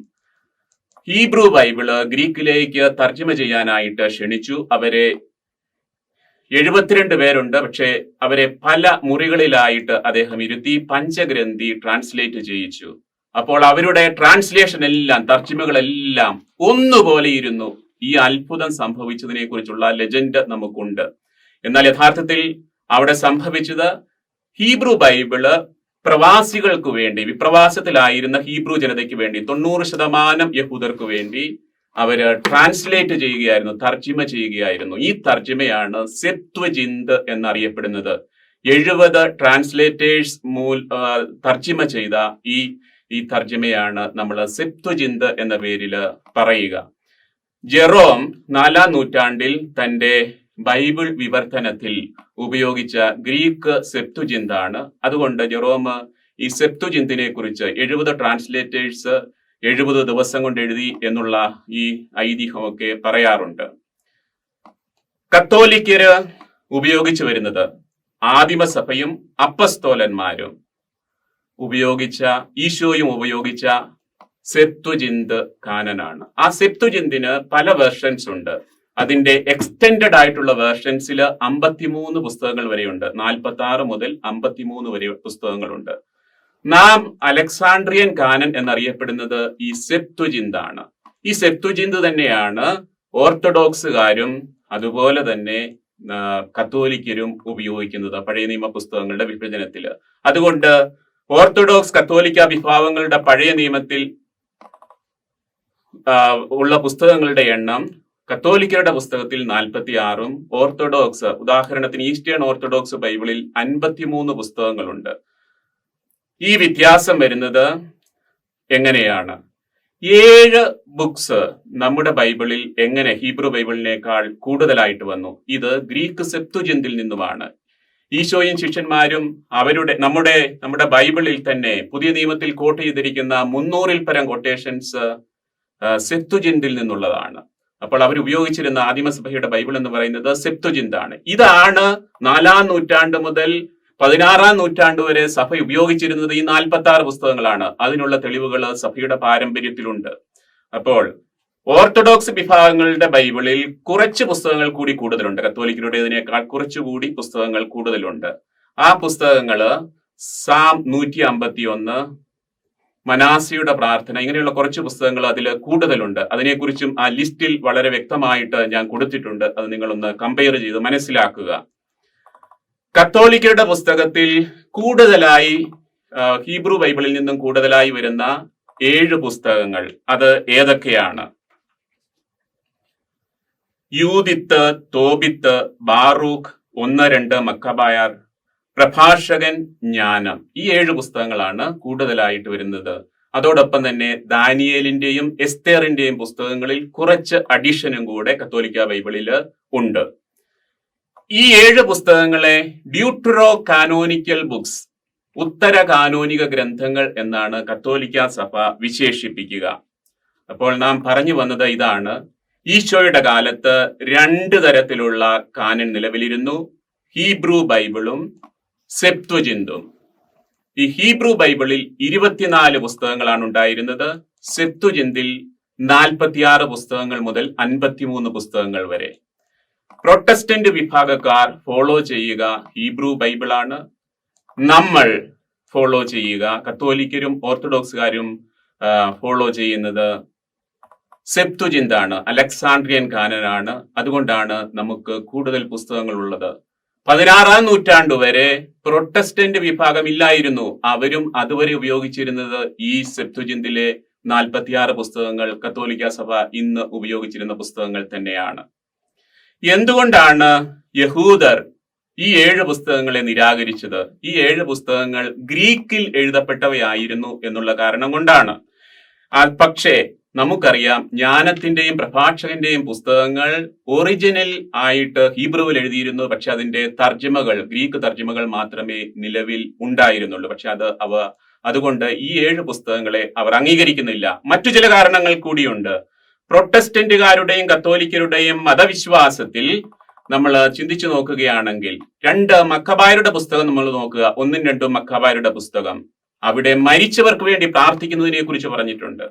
ഹീബ്രു ബൈബിള് ഗ്രീക്കിലേക്ക് തർജ്ജമ ചെയ്യാനായിട്ട് ക്ഷണിച്ചു. അവരെ 72 പേരുണ്ട്. പക്ഷെ അവരെ പല മുറികളിലായിട്ട് അദ്ദേഹം ഇരുത്തി പഞ്ചഗ്രന്ഥി ട്രാൻസ്ലേറ്റ് ചെയ്യിച്ചു. അപ്പോൾ അവരുടെ ട്രാൻസ്ലേഷൻ എല്ലാം, തർജ്ജിമകളെല്ലാം ഒന്നുപോലെ ഇരുന്നു. ഈ അത്ഭുതം സംഭവിച്ചതിനെ കുറിച്ചുള്ള ലെജൻഡ് നമുക്കുണ്ട്. എന്നാൽ യഥാർത്ഥത്തിൽ അവിടെ സംഭവിച്ചത് ഹീബ്രു ബൈബിള് പ്രവാസികൾക്ക് വേണ്ടി, വിപ്രവാസത്തിലായിരുന്ന ഹീബ്രു ജനതയ്ക്ക് വേണ്ടി, 90% യഹൂദർക്ക് വേണ്ടി അവര് ട്രാൻസ്ലേറ്റ് ചെയ്യുകയായിരുന്നു, തർജ്ജിമ ചെയ്യുകയായിരുന്നു. ഈ തർജ്ജിമയാണ് സെപ്ത്വജിന്ത് എന്നറിയപ്പെടുന്നത്. 70 ട്രാൻസ്ലേറ്റേഴ്സ് തർജ്ജിമ ചെയ്ത ഈ തർജ്ജിമയാണ് നമ്മൾ സെപ്ത്വജിന്ത് എന്ന പേരിൽ പറയുക. ജെറോം 4-ാം നൂറ്റാണ്ടിൽ തന്റെ ബൈബിൾ വിവർത്തനത്തിൽ ഉപയോഗിച്ച ഗ്രീക്ക് സെപ്തുജിന്താണ്. അതുകൊണ്ട് ജെറോം ഈ സെപ്തുജിന്തിനെ കുറിച്ച് 70 ട്രാൻസ്ലേറ്റേഴ്സ് 70 ദിവസം കൊണ്ട് എഴുതി എന്നുള്ള ഈ ഐതിഹ്യമൊക്കെ പറയാറുണ്ട്. കത്തോലിക്കര് ഉപയോഗിച്ചു വരുന്നത്, ആദിമസഭയും അപ്പസ്തോലന്മാരും ഉപയോഗിച്ച, ഈശോയും ഉപയോഗിച്ച സെപ്തുജിന്ത് കാനനാണ്. ആ സെപ്തുജിന്തിന് പല വേർഷൻസ് ഉണ്ട്. അതിന്റെ എക്സ്റ്റെൻഡഡ് ആയിട്ടുള്ള വേർഷൻസിൽ 53 പുസ്തകങ്ങൾ വരെയുണ്ട്. 46 മുതൽ 53 വരെ പുസ്തകങ്ങളുണ്ട്. നാം അലക്സാണ്ട്രിയൻ കാനൻ എന്നറിയപ്പെടുന്നത് ഈ സെപ്തുജിന്താണ്. ഈ സെപ്തുജിന്ത് തന്നെയാണ് ഓർത്തഡോക്സുകാരും അതുപോലെ തന്നെ കത്തോലിക്കരും ഉപയോഗിക്കുന്നത് പഴയ നിയമ പുസ്തകങ്ങളുടെ വിഭജനത്തിൽ. അതുകൊണ്ട് ഓർത്തഡോക്സ് കത്തോലിക്ക വിഭാഗങ്ങളുടെ പഴയ നിയമത്തിൽ ഉള്ള പുസ്തകങ്ങളുടെ എണ്ണം കത്തോലിക്കരുടെ പുസ്തകത്തിൽ 46ഉം ഓർത്തഡോക്സ്, ഉദാഹരണത്തിന് ഈസ്റ്റേൺ ഓർത്തഡോക്സ് ബൈബിളിൽ 53 പുസ്തകങ്ങളുണ്ട്. ഈ വ്യത്യാസം വരുന്നത് എങ്ങനെയാണ്? 7 ബുക്സ് നമ്മുടെ ബൈബിളിൽ എങ്ങനെ ഹീബ്രു ബൈബിളിനേക്കാൾ കൂടുതലായിട്ട് വന്നു? ഇത് ഗ്രീക്ക് സെപ്തുജിന്തിൽ നിന്നുമാണ്. ഈശോയും ശിഷ്യന്മാരും നമ്മുടെ ബൈബിളിൽ തന്നെ പുതിയ നിയമത്തിൽ കോട്ട് ചെയ്തിരിക്കുന്ന 300-ൽ പരം കൊട്ടേഷൻസ് സെപ്തുജിന്തിൽ നിന്നുള്ളതാണ്. അപ്പോൾ അവർ ഉപയോഗിച്ചിരുന്ന ആദിമസഭയുടെ ബൈബിൾ എന്ന് പറയുന്നത് സെപ്തുജിന്താണ്. ഇതാണ് 4-ാം നൂറ്റാണ്ട് മുതൽ 16-ാം നൂറ്റാണ്ട് വരെ സഭ ഉപയോഗിച്ചിരുന്നത്. ഈ 46 പുസ്തകങ്ങളാണ്. അതിനുള്ള തെളിവുകൾ സഭയുടെ പാരമ്പര്യത്തിലുണ്ട്. അപ്പോൾ ഓർത്തഡോക്സ് വിഭാഗങ്ങളുടെ ബൈബിളിൽ കുറച്ച് പുസ്തകങ്ങൾ കൂടി കൂടുതലുണ്ട്. കത്തോലിക്കരുടേതിനേക്കാൾ കുറച്ചുകൂടി പുസ്തകങ്ങൾ കൂടുതലുണ്ട്. ആ പുസ്തകങ്ങള് സാം 151, മനാസിയുടെ പ്രാർത്ഥന, ഇങ്ങനെയുള്ള കുറച്ച് പുസ്തകങ്ങൾ അതിൽ കൂടുതലുണ്ട്. അതിനെക്കുറിച്ചും ആ ലിസ്റ്റിൽ വളരെ വ്യക്തമായിട്ട് ഞാൻ കൊടുത്തിട്ടുണ്ട്. അത് നിങ്ങളൊന്ന് കമ്പയർ ചെയ്ത് മനസ്സിലാക്കുക. കത്തോലിക്കരുടെ പുസ്തകത്തിൽ കൂടുതലായി ഹീബ്രു ബൈബിളിൽ നിന്നും കൂടുതലായി വരുന്ന 7 പുസ്തകങ്ങൾ അത് ഏതൊക്കെയാണ്? യൂദിത്ത്, തോബിത്ത്, ബാറൂഖ്, 1-2 മക്കബായർ, പ്രഭാഷകൻ, ജ്ഞാനം. ഈ 7 പുസ്തകങ്ങളാണ് കൂടുതലായിട്ട് വരുന്നത്. അതോടൊപ്പം തന്നെ ദാനിയേലിന്റെയും എസ്തേറിന്റെയും പുസ്തകങ്ങളിൽ കുറച്ച് അഡീഷനും കൂടെ കത്തോലിക്ക ബൈബിളിൽ ഉണ്ട്. ഈ 7 പുസ്തകങ്ങളെ ഡ്യൂട്ടറോ കാനോനിക്കൽ ബുക്സ്, ഉത്തര കാനോനിക ഗ്രന്ഥങ്ങൾ എന്നാണ് കത്തോലിക്ക സഭ വിശേഷിപ്പിക്കുക. അപ്പോൾ നാം പറഞ്ഞു വന്നത് ഇതാണ്: ഈശോയുടെ കാലത്ത് 2 തരത്തിലുള്ള കാനൻ നിലവിലിരുന്നു, ഹീബ്രു ബൈബിളും സെപ്ത്വജിന്തും. ഈ ഹീബ്രു ബൈബിളിൽ 24 പുസ്തകങ്ങളാണ് ഉണ്ടായിരുന്നത്. സെപ്ത്വജിന്തിൽ 46 പുസ്തകങ്ങൾ മുതൽ 53 പുസ്തകങ്ങൾ വരെ. പ്രൊട്ടസ്റ്റന്റ് വിഭാഗക്കാർ ഫോളോ ചെയ്യുക ഹീബ്രു ബൈബിളാണ്. നമ്മൾ ഫോളോ ചെയ്യുക, കത്തോലിക്കരും ഓർത്തഡോക്സുകാരും ഫോളോ ചെയ്യുന്നത് സെപ്ത്വജിന്താണ്, അലക്സാണ്ട്രിയൻ കാനനാണ്. അതുകൊണ്ടാണ് നമുക്ക് കൂടുതൽ പുസ്തകങ്ങൾ ഉള്ളത്. 16-ാം നൂറ്റാണ്ട് വരെ പ്രൊട്ടസ്റ്റന്റ് വിഭാഗം ഇല്ലായിരുന്നു. അവരും അതുവരെ ഉപയോഗിച്ചിരുന്നത് ഈ സെപ്ത്വജിന്തിലെ 46 പുസ്തകങ്ങൾ കത്തോലിക്ക സഭ ഇന്ന് ഉപയോഗിച്ചിരുന്ന പുസ്തകങ്ങൾ തന്നെയാണ്. എന്തുകൊണ്ടാണ് യഹൂദർ ഈ 7 പുസ്തകങ്ങളെ നിരാകരിച്ചത്? ഈ 7 പുസ്തകങ്ങൾ ഗ്രീക്കിൽ എഴുതപ്പെട്ടവയായിരുന്നു എന്നുള്ള കാരണം കൊണ്ടാണ്. പക്ഷേ നമുക്കറിയാം, ജ്ഞാനത്തിന്റെയും പ്രഭാഷകന്റെയും പുസ്തകങ്ങൾ ഒറിജിനൽ ആയിട്ട് ഹീബ്രുവിൽ എഴുതിയിരുന്നു. പക്ഷെ അതിന്റെ തർജ്ജമകൾ, ഗ്രീക്ക് തർജ്ജമകൾ മാത്രമേ നിലവിൽ ഉണ്ടായിരുന്നുള്ളൂ. പക്ഷെ അതുകൊണ്ട് ഈ 7 പുസ്തകങ്ങളെ അവർ അംഗീകരിക്കുന്നില്ല. മറ്റു ചില കാരണങ്ങൾ കൂടിയുണ്ട്. പ്രൊട്ടസ്റ്റന്റുകാരുടെയും കത്തോലിക്കരുടെയും മതവിശ്വാസത്തിൽ നമ്മൾ ചിന്തിച്ചു നോക്കുകയാണെങ്കിൽ 2 മക്കബായരുടെ പുസ്തകം നമ്മൾ നോക്കുക. 1-2 മക്കബായരുടെ പുസ്തകം, അവിടെ മരിച്ചവർക്ക് വേണ്ടി പ്രാർത്ഥിക്കുന്നതിനെ കുറിച്ച് പറഞ്ഞിട്ടുണ്ട്.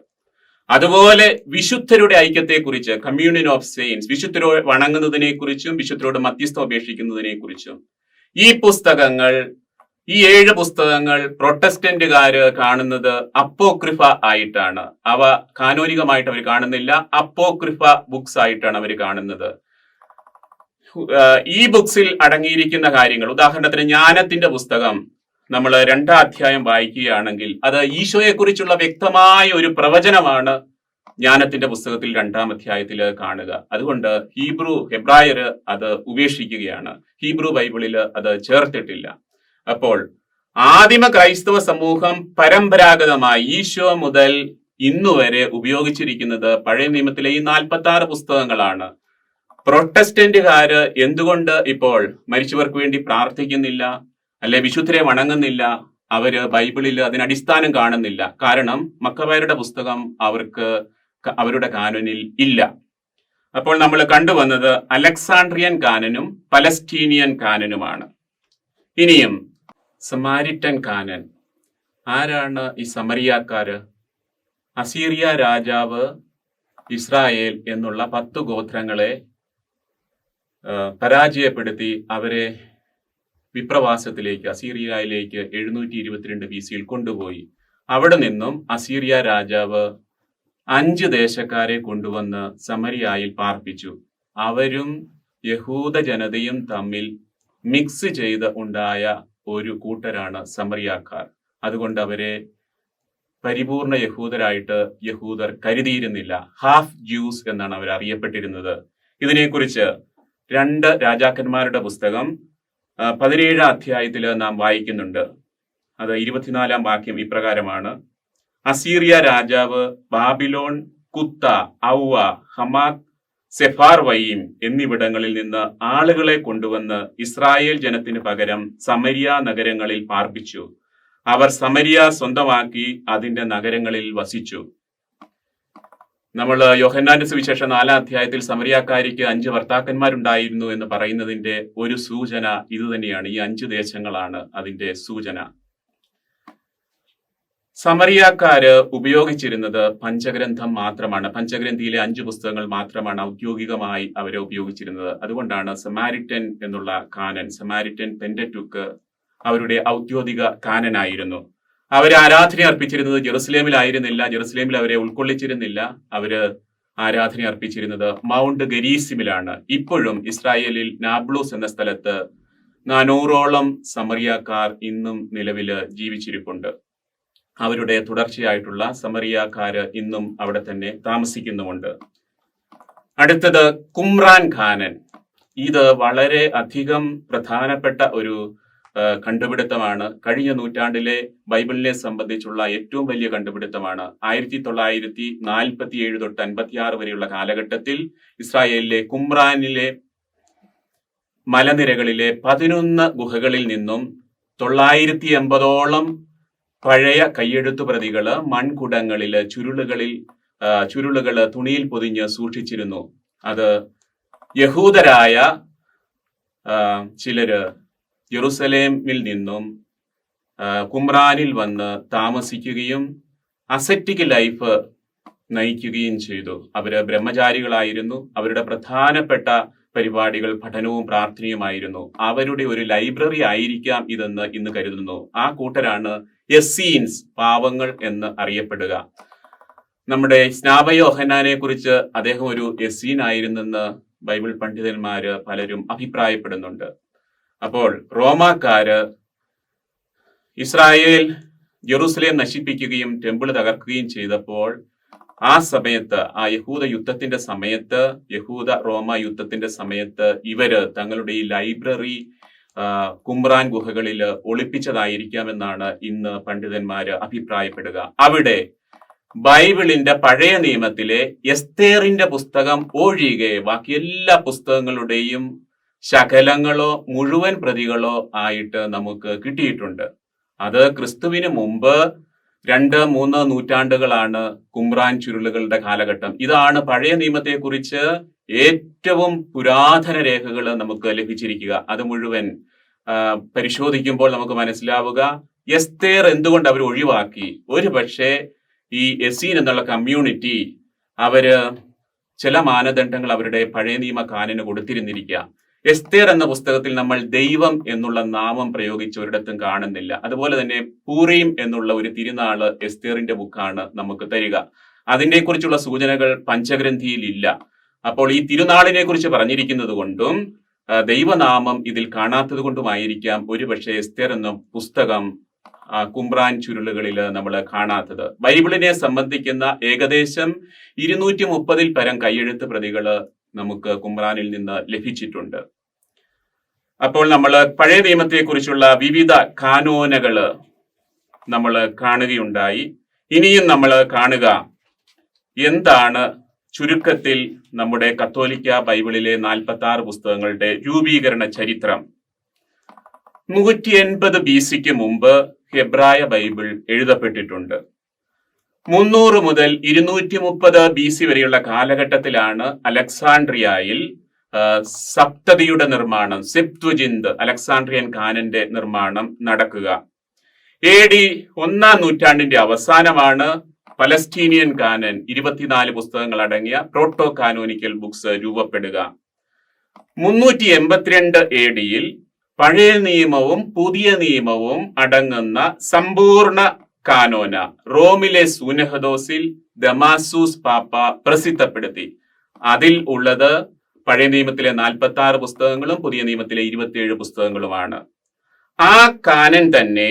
അതുപോലെ വിശുദ്ധരുടെ ഐക്യത്തെക്കുറിച്ച്, കമ്മ്യൂണിയൻ ഓഫ് സെയിൻസ്, വിശുദ്ധരോട് വണങ്ങുന്നതിനെ കുറിച്ചും വിശുദ്ധരോട് മധ്യസ്ഥം അപേക്ഷിക്കുന്നതിനെ കുറിച്ചും. ഈ പുസ്തകങ്ങൾ, ഈ 7 പുസ്തകങ്ങൾ പ്രൊട്ടസ്റ്റന്റുകാര് കാണുന്നത് അപ്പോക്രിഫ ആയിട്ടാണ്. അവ കാനോനികമായിട്ട് അവർ കാണുന്നില്ല, അപ്പോക്രിഫ ബുക്സ് ആയിട്ടാണ് അവർ കാണുന്നത്. ഈ ബുക്സിൽ അടങ്ങിയിരിക്കുന്ന കാര്യങ്ങൾ, ഉദാഹരണത്തിന് ജ്ഞാനത്തിന്റെ പുസ്തകം നമ്മൾ 2-ാം അധ്യായം വായിക്കുകയാണെങ്കിൽ അത് ഈശോയെ കുറിച്ചുള്ള വ്യക്തമായ ഒരു പ്രവചനമാണ് ജ്ഞാനത്തിന്റെ പുസ്തകത്തിൽ 2-ാം അധ്യായത്തിൽ കാണുക. അതുകൊണ്ട് ഹെബ്രായർ അത് ഉപേക്ഷിക്കുകയാണ്. ഹീബ്രു ബൈബിളിൽ അത് ചേർത്തിട്ടില്ല. അപ്പോൾ ആദിമ ക്രൈസ്തവ സമൂഹം പരമ്പരാഗതമായി ഈശോ മുതൽ ഇന്നുവരെ ഉപയോഗിച്ചിരിക്കുന്നത് പഴയ നിയമത്തിലെ ഈ 46 പുസ്തകങ്ങളാണ്. പ്രൊട്ടസ്റ്റന്റുകാര് എന്തുകൊണ്ട് ഇപ്പോൾ മരിച്ചവർക്ക് വേണ്ടി പ്രാർത്ഥിക്കുന്നില്ല, അല്ലെ വിശുദ്ധരെ വണങ്ങുന്നില്ല? അവര് ബൈബിളിൽ അതിന് അടിസ്ഥാനം കാണുന്നില്ല. കാരണം മക്കബായരുടെ പുസ്തകം അവരുടെ കാനനിൽ ഇല്ല. അപ്പോൾ നമ്മൾ കണ്ടുവന്നത് അലക്സാണ്ട്രിയൻ കാനനും പലസ്റ്റീനിയൻ കാനനുമാണ്. ഇനിയും സമാരിറ്റൻ കാനൻ. ആരാണ് ഈ സമരിയാക്കാര്? അസീറിയ രാജാവ് ഇസ്രായേൽ എന്നുള്ള 10 ഗോത്രങ്ങളെ പരാജയപ്പെടുത്തി അവരെ വിപ്രവാസത്തിലേക്ക്, അസീറിയയിലേക്ക് 722 BC-യിൽ കൊണ്ടുപോയി. അവിടെ നിന്നും അസീറിയ രാജാവ് 5 ദേശക്കാരെ കൊണ്ടുവന്ന് സമരിയായിൽ പാർപ്പിച്ചു. അവരും യഹൂദ ജനതയും തമ്മിൽ മിക്സ് ചെയ്ത് ഉണ്ടായ ഒരു കൂട്ടരാണ് സമറിയാക്കാർ. അതുകൊണ്ട് അവരെ പരിപൂർണ യഹൂദരായിട്ട് യഹൂദർ കരുതിയിരുന്നില്ല. ഹാഫ് ജ്യൂസ് എന്നാണ് അവർ അറിയപ്പെട്ടിരുന്നത്. ഇതിനെക്കുറിച്ച് 2 രാജാക്കന്മാരുടെ പുസ്തകം 17 അധ്യായത്തിൽ നാം വായിക്കുന്നുണ്ട്. അത് 24 വാക്യം ഇപ്രകാരമാണ്: അസീറിയ രാജാവ് ബാബിലോൺ, കുത്ത, ഔവ, ഹമാത്ത്, സെഫാർവയീം എന്നിവിടങ്ങളിൽ നിന്ന് ആളുകളെ കൊണ്ടുവന്ന് ഇസ്രായേൽ ജനത്തിന് പകരം സമരിയ നഗരങ്ങളിൽ പാർപ്പിച്ചു. അവർ സമരിയ സ്വന്തമാക്കി അതിന്റെ നഗരങ്ങളിൽ വസിച്ചു. നമ്മൾ യോഹന്നാന്റെ സുവിശേഷം 4 അധ്യായത്തിൽ സമരിയാക്കാരിക്ക് 5 ഭർത്താക്കന്മാരുണ്ടായിരുന്നു എന്ന് പറയുന്നതിന്റെ ഒരു സൂചന ഇത് തന്നെയാണ്. ഈ 5 ദേശങ്ങളാണ് അതിന്റെ സൂചന. സമറിയാക്കാര് ഉപയോഗിച്ചിരുന്നത് പഞ്ചഗ്രന്ഥം മാത്രമാണ്. പഞ്ചഗ്രന്ഥിയിലെ 5 പുസ്തകങ്ങൾ മാത്രമാണ് ഔദ്യോഗികമായി അവരെ ഉപയോഗിച്ചിരുന്നത്. അതുകൊണ്ടാണ് സമാരിറ്റൻ എന്നുള്ള കാനൻ, സമാരിറ്റൻ പെന്ററ്റുക്ക് അവരുടെ ഔദ്യോഗിക കാനനായിരുന്നു. അവര് ആരാധന അർപ്പിച്ചിരുന്നത് ജെറുസലേമിലായിരുന്നില്ല. ജെറുസലേമിൽ അവരെ ഉൾക്കൊള്ളിച്ചിരുന്നില്ല. അവര് ആരാധന അർപ്പിച്ചിരുന്നത് മൗണ്ട് ഗരീസിമിലാണ്. ഇപ്പോഴും ഇസ്രായേലിൽ നാബ്ലൂസ് എന്ന സ്ഥലത്ത് 400ഓളം സമറിയാക്കാർ ഇന്നും നിലവില് ജീവിച്ചിരിപ്പുണ്ട്. അവരുടെ തുടർച്ചയായിട്ടുള്ള സമറിയാക്കാര് ഇന്നും അവിടെ തന്നെ താമസിക്കുന്നുമുണ്ട്. അടുത്തത് കുമ്രാൻ ഖാനൻ. ഇത് വളരെ അധികം പ്രധാനപ്പെട്ട ഒരു കണ്ടുപിടുത്തമാണ്. കഴിഞ്ഞ നൂറ്റാണ്ടിലെ ബൈബിളിനെ സംബന്ധിച്ചുള്ള ഏറ്റവും വലിയ കണ്ടുപിടുത്തമാണ്. 1947 തൊട്ട് 56 വരെയുള്ള കാലഘട്ടത്തിൽ ഇസ്രായേലിലെ കുമ്രാനിലെ മലനിരകളിലെ 11 ഗുഹകളിൽ നിന്നും 980ഓളം പഴയ കയ്യെഴുത്തു പ്രതികള് മൺകുടങ്ങളില് ചുരുളുകള് തുണിയിൽ പൊതിഞ്ഞ് സൂക്ഷിച്ചിരുന്നു. അത് യഹൂദരായ ചിലര് യെറുസലേമിൽ നിന്നും കുമ്രാനിൽ വന്ന് താമസിക്കുകയും അസെറ്റിക് ലൈഫ് നയിക്കുകയും ചെയ്തു. അവര് ബ്രഹ്മചാരികളായിരുന്നു. അവരുടെ പ്രധാനപ്പെട്ട പരിപാടികൾ പഠനവും പ്രാർത്ഥനയുമായിരുന്നു. അവരുടെ ഒരു ലൈബ്രറി ആയിരിക്കാം ഇതെന്ന് ഇന്ന് കരുതുന്നു. ആ കൂട്ടരാണ് എസ്സീൻസ്, പാവങ്ങൾ എന്ന് അറിയപ്പെടുക. നമ്മുടെ സ്നാപയോഹന്നാനെ കുറിച്ച് അദ്ദേഹം ഒരു എസ്സീൻ ആയിരുന്നെന്ന് ബൈബിൾ പണ്ഡിതന്മാര് പലരും അഭിപ്രായപ്പെടുന്നുണ്ട്. അപ്പോൾ റോമാക്കാര് ഇസ്രായേൽ ജെറുസലേം നശിപ്പിക്കുകയും ടെമ്പിൾ തകർക്കുകയും ചെയ്തപ്പോൾ ആ സമയത്ത്, ആ യഹൂദ യുദ്ധത്തിന്റെ സമയത്ത്, യഹൂദ റോമ യുദ്ധത്തിന്റെ സമയത്ത് ഇവര് തങ്ങളുടെ ഈ ലൈബ്രറി കുമ്രാൻ ഗുഹകളിൽ ഒളിപ്പിച്ചതായിരിക്കാമെന്നാണ് ഇന്ന് പണ്ഡിതന്മാര് അഭിപ്രായപ്പെടുക. അവിടെ ബൈബിളിന്റെ പഴയ നിയമത്തിലെ എസ്തേറിന്റെ പുസ്തകം ഒഴികെ ബാക്കി എല്ലാ പുസ്തകങ്ങളുടെയും ശകലങ്ങളോ മുഴുവൻ പ്രതികളോ ആയിട്ട് നമുക്ക് കിട്ടിയിട്ടുണ്ട്. അത് ക്രിസ്തുവിന് മുമ്പ് 2-3 നൂറ്റാണ്ടുകളാണ് കുമ്രാൻ ചുരുളുകളുടെ കാലഘട്ടം. ഇതാണ് പഴയ നിയമത്തെക്കുറിച്ച് ഏറ്റവും പുരാതന രേഖകൾ നമുക്ക് ലഭിച്ചിരിക്കുക. അത് മുഴുവൻ പരിശോധിക്കുമ്പോൾ നമുക്ക് മനസ്സിലാവുക എസ്തേർ എന്തുകൊണ്ട് അവർ ഒഴിവാക്കി. ഒരു പക്ഷേ ഈ എസീൻ എന്നുള്ള കമ്മ്യൂണിറ്റി അവര് ചില മാനദണ്ഡങ്ങൾ അവരുടെ പഴയ നിയമ കാനന് കൊടുത്തിരുന്നിരിക്കുക. എസ്തേർ എന്ന പുസ്തകത്തിൽ നമ്മൾ ദൈവം എന്നുള്ള നാമം പ്രയോഗിച്ച് ഒരിടത്തും കാണുന്നില്ല. അതുപോലെ തന്നെ പൂറീം എന്നുള്ള ഒരു തിരുനാള് എസ്തേറിന്റെ ബുക്കാണ് നമുക്ക് തരിക. അതിനെ കുറിച്ചുള്ള സൂചനകൾ പഞ്ചഗ്രന്ഥിയിൽ ഇല്ല. അപ്പോൾ ഈ തിരുനാളിനെ കുറിച്ച് പറഞ്ഞിരിക്കുന്നത് കൊണ്ടും ദൈവനാമം ഇതിൽ കാണാത്തത് കൊണ്ടുമായിരിക്കാം ഒരുപക്ഷെ എസ്തേർ എന്ന പുസ്തകം കുമ്രാൻ ചുരുളുകളിൽ നമ്മൾ കാണാത്തത്. ബൈബിളിനെ സംബന്ധിക്കുന്ന ഏകദേശം 230-ൽ പരം കയ്യെഴുത്ത് പ്രതികള് നമുക്ക് കുമ്രാനിൽ നിന്ന് ലഭിച്ചിട്ടുണ്ട്. അപ്പോൾ നമ്മൾ പഴയ നിയമത്തെക്കുറിച്ചുള്ള വിവിധ കാനോനകള് നമ്മൾ കാണുകയുണ്ടായി. ഇനിയും നമ്മൾ കാണുക എന്താണ് ചുരുക്കത്തിൽ നമ്മുടെ കത്തോലിക്ക ബൈബിളിലെ 46 പുസ്തകങ്ങളുടെ രൂപീകരണ ചരിത്രം. 180 BC മുമ്പ് ഹെബ്രായ ബൈബിൾ എഴുതപ്പെട്ടിട്ടുണ്ട്. 300 മുതൽ 230 BC വരെയുള്ള കാലഘട്ടത്തിലാണ് അലക്സാണ്ട്രിയയിൽ സപ്തതിയുടെ നിർമ്മാണം, സെപ്ത്വജിന്ത്, അലക്സാണ്ട്രിയൻ കാനന്റെ നിർമ്മാണം നടക്കുക. AD 1-ാം നൂറ്റാണ്ടിന്റെ അവസാനമാണ് പലസ്തീനിയൻ കാനൻ 24 പുസ്തകങ്ങൾ അടങ്ങിയ പ്രോട്ടോ കാനോനിക്കൽ ബുക്സ് രൂപപ്പെടുക. 382 AD-യിൽ പഴയ നിയമവും പുതിയ നിയമവും അടങ്ങുന്ന സമ്പൂർണ്ണ കാനോന റോമിലെ സൂനഹദോസിൽ ദമാസൂസ് പാപ്പ പ്രസിദ്ധപ്പെടുത്തി. അതിൽ ഉള്ളത് പഴയ നിയമത്തിലെ 46 പുസ്തകങ്ങളും പുതിയ നിയമത്തിലെ 27 പുസ്തകങ്ങളുമാണ്. ആ കാനൻ തന്നെ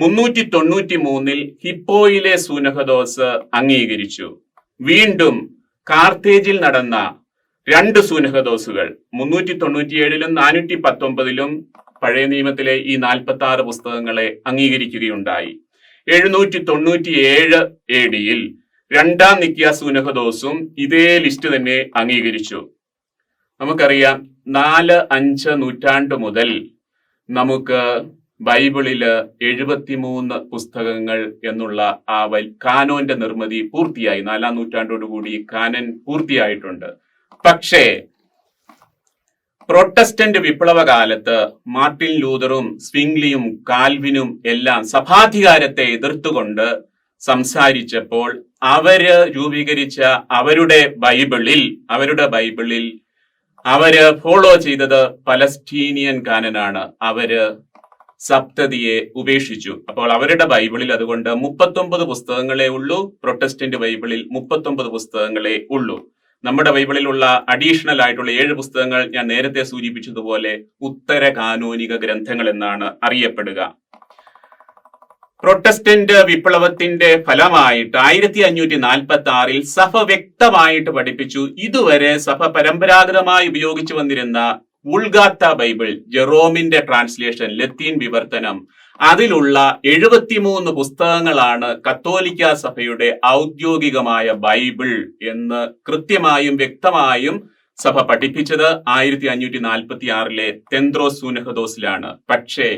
393 ഹിപ്പോയിലെ സൂനഹദോസ് അംഗീകരിച്ചു. വീണ്ടും കാർത്തേജിൽ നടന്ന 2 സൂനഹദോസുകൾ 397 419 പഴയ നിയമത്തിലെ ഈ 46 പുസ്തകങ്ങളെ അംഗീകരിക്കുകയുണ്ടായി. 797 AD രണ്ടാം നിക്കിയ സൂനഹദോസും ഇതേ ലിസ്റ്റ് തന്നെ അംഗീകരിച്ചു. നമുക്കറിയാം 4-5 നൂറ്റാണ്ട് മുതൽ നമുക്ക് ബൈബിളില് 73 പുസ്തകങ്ങൾ എന്നുള്ള ആ കാനോന്റെ നിർമ്മിതി പൂർത്തിയായി. 4-ാം നൂറ്റാണ്ടോടുകൂടി കാനൻ പൂർത്തിയായിട്ടുണ്ട്. പക്ഷേ പ്രൊട്ടസ്റ്റന്റ് വിപ്ലവകാലത്ത് മാർട്ടിൻ ലൂതറും സ്വിംഗ്ലിയും കാൽവിനും എല്ലാം സഭാധികാരത്തെ എതിർത്തുകൊണ്ട് സംസാരിച്ചപ്പോൾ അവര് രൂപീകരിച്ച അവരുടെ ബൈബിളിൽ അവര് ഫോളോ ചെയ്തത് പലസ്തീനിയൻ കാനനാണ്. അവര് സപ്തതിയെ ഉപേക്ഷിച്ചു. അപ്പോൾ അവരുടെ ബൈബിളിൽ അതുകൊണ്ട് 39 പുസ്തകങ്ങളെ ഉള്ളൂ. പ്രൊട്ടസ്റ്റന്റ് ബൈബിളിൽ 39 പുസ്തകങ്ങളെ ഉള്ളൂ. നമ്മുടെ ബൈബിളിലുള്ള അഡീഷണൽ ആയിട്ടുള്ള 7 പുസ്തകങ്ങൾ ഞാൻ നേരത്തെ സൂചിപ്പിച്ചതുപോലെ ഉത്തര കാനോനിക ഗ്രന്ഥങ്ങൾ എന്നാണ് അറിയപ്പെടുക. പ്രൊട്ടസ്റ്റന്റ് വിപ്ലവത്തിന്റെ ഫലമായിട്ട് 1546 സഭ വ്യക്തമായിട്ട് പഠിപ്പിച്ചു. ഇതുവരെ സഭ പരമ്പരാഗതമായി ഉപയോഗിച്ചു വന്നിരുന്ന വുൾഗാത്ത ബൈബിൾ, ജെറോമിന്റെ ട്രാൻസ്ലേഷൻ, ലത്തീൻ വിവർത്തനം, അതിലുള്ള 73 പുസ്തകങ്ങളാണ് കത്തോലിക്ക സഭയുടെ ഔദ്യോഗികമായ ബൈബിൾ എന്ന് കൃത്യമായും വ്യക്തമായും സഭ പഠിപ്പിച്ചത് 1546 തെന്ത്രോസ് സൂനഹദോസിലാണ്. പക്ഷേ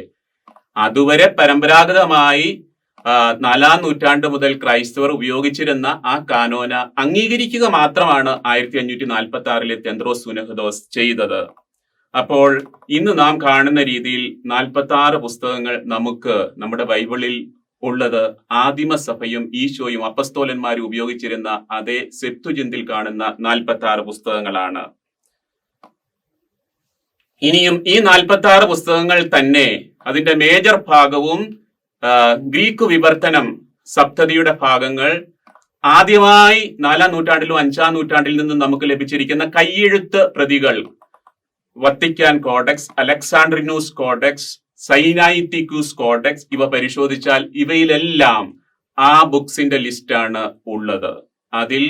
അതുവരെ പരമ്പരാഗതമായി 4-ാം നൂറ്റാണ്ട് മുതൽ ക്രൈസ്തവർ ഉപയോഗിച്ചിരുന്ന ആ കാനോന അംഗീകരിക്കുക മാത്രമാണ് 1546 തെന്ത്രോസ് സൂനഹദോസ് ചെയ്തത്. അപ്പോൾ ഇന്ന് നാം കാണുന്ന രീതിയിൽ 46 പുസ്തകങ്ങൾ നമുക്ക് നമ്മുടെ ബൈബിളിൽ ഉള്ളത് ആദിമസഭയും ഈശോയും അപ്പസ്തോലന്മാരും ഉപയോഗിച്ചിരുന്ന അതേ സെപ്തുജിന്തിൽ കാണുന്ന 46 പുസ്തകങ്ങളാണ്. ഇനിയും ഈ 46 പുസ്തകങ്ങൾ തന്നെ അതിന്റെ മേജർ ഭാഗവും ഗ്രീക്ക് വിവർത്തനം, സപ്തതിയുടെ ഭാഗങ്ങൾ ആദ്യമായി 4-ാം നൂറ്റാണ്ടിലും 5-ാം നൂറ്റാണ്ടിൽ നിന്നും നമുക്ക് ലഭിച്ചിരിക്കുന്ന കയ്യെഴുത്ത് പ്രതികൾ, വത്തിക്കാൻ കോഡെക്സ്, അലക്സാണ്ട്രിനൂസ് കോഡെക്സ്, സൈനൈറ്റിക്കൂസ് കോഡെക്സ്, ഇവ പരിശോധിച്ചാൽ ഇവയിലെല്ലാം ആ ബുക്സിന്റെ ലിസ്റ്റാണ് ഉള്ളത്. അതിൽ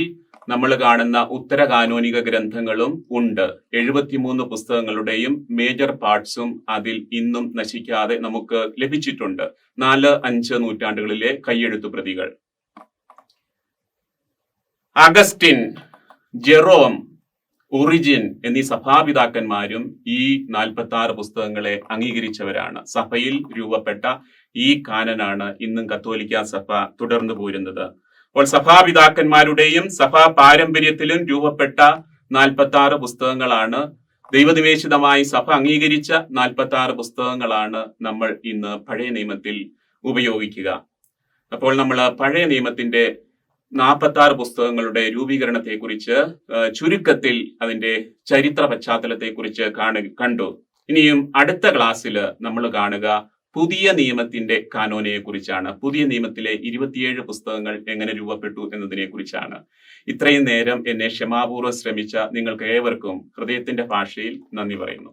നമ്മൾ കാണുന്ന ഉത്തര കാനോനിക ഗ്രന്ഥങ്ങളും ഉണ്ട്. 73 പുസ്തകങ്ങളുടെയും മേജർ പാർട്സും അതിൽ ഇന്നും നശിക്കാതെ നമുക്ക് ലഭിച്ചിട്ടുണ്ട്. 4-5 നൂറ്റാണ്ടുകളിലെ കയ്യെഴുത്തു പ്രതികൾ. അഗസ്റ്റിൻ, ജെറോം, ഒറിജിൻ എന്നീ സഭാപിതാക്കന്മാരും ഈ 46 പുസ്തകങ്ങളെ അംഗീകരിച്ചവരാണ്. സഭയിൽ രൂപപ്പെട്ട ഈ കാനനാണ് ഇന്നും കത്തോലിക്ക സഭ തുടർന്നു പോരുന്നത്. അപ്പോൾ സഭാപിതാക്കന്മാരുടെയും സഭാ പാരമ്പര്യത്തിലും രൂപപ്പെട്ട 46 പുസ്തകങ്ങളാണ്, ദൈവനിവേശിതമായി സഭ അംഗീകരിച്ച 46 പുസ്തകങ്ങളാണ് നമ്മൾ ഇന്ന് പഴയ നിയമത്തിൽ ഉപയോഗിക്കുക. അപ്പോൾ നമ്മൾ പഴയ നിയമത്തിന്റെ 46 പുസ്തകങ്ങളുടെ രൂപീകരണത്തെക്കുറിച്ച് ചുരുക്കത്തിൽ അതിന്റെ ചരിത്ര പശ്ചാത്തലത്തെക്കുറിച്ച് കണ്ടു. ഇനിയും അടുത്ത ക്ലാസ്സിൽ നമ്മൾ കാണുക പുതിയ നിയമത്തിന്റെ കാനോനയെ കുറിച്ചാണ്. പുതിയ നിയമത്തിലെ 27 പുസ്തകങ്ങൾ എങ്ങനെ രൂപപ്പെട്ടു എന്നതിനെ കുറിച്ചാണ്. ഇത്രയും നേരം എന്നെ ക്ഷമാപൂർവ്വം ശ്രമിച്ച നിങ്ങൾക്ക് ഏവർക്കും ഹൃദയത്തിന്റെ ഭാഷയിൽ നന്ദി പറയുന്നു.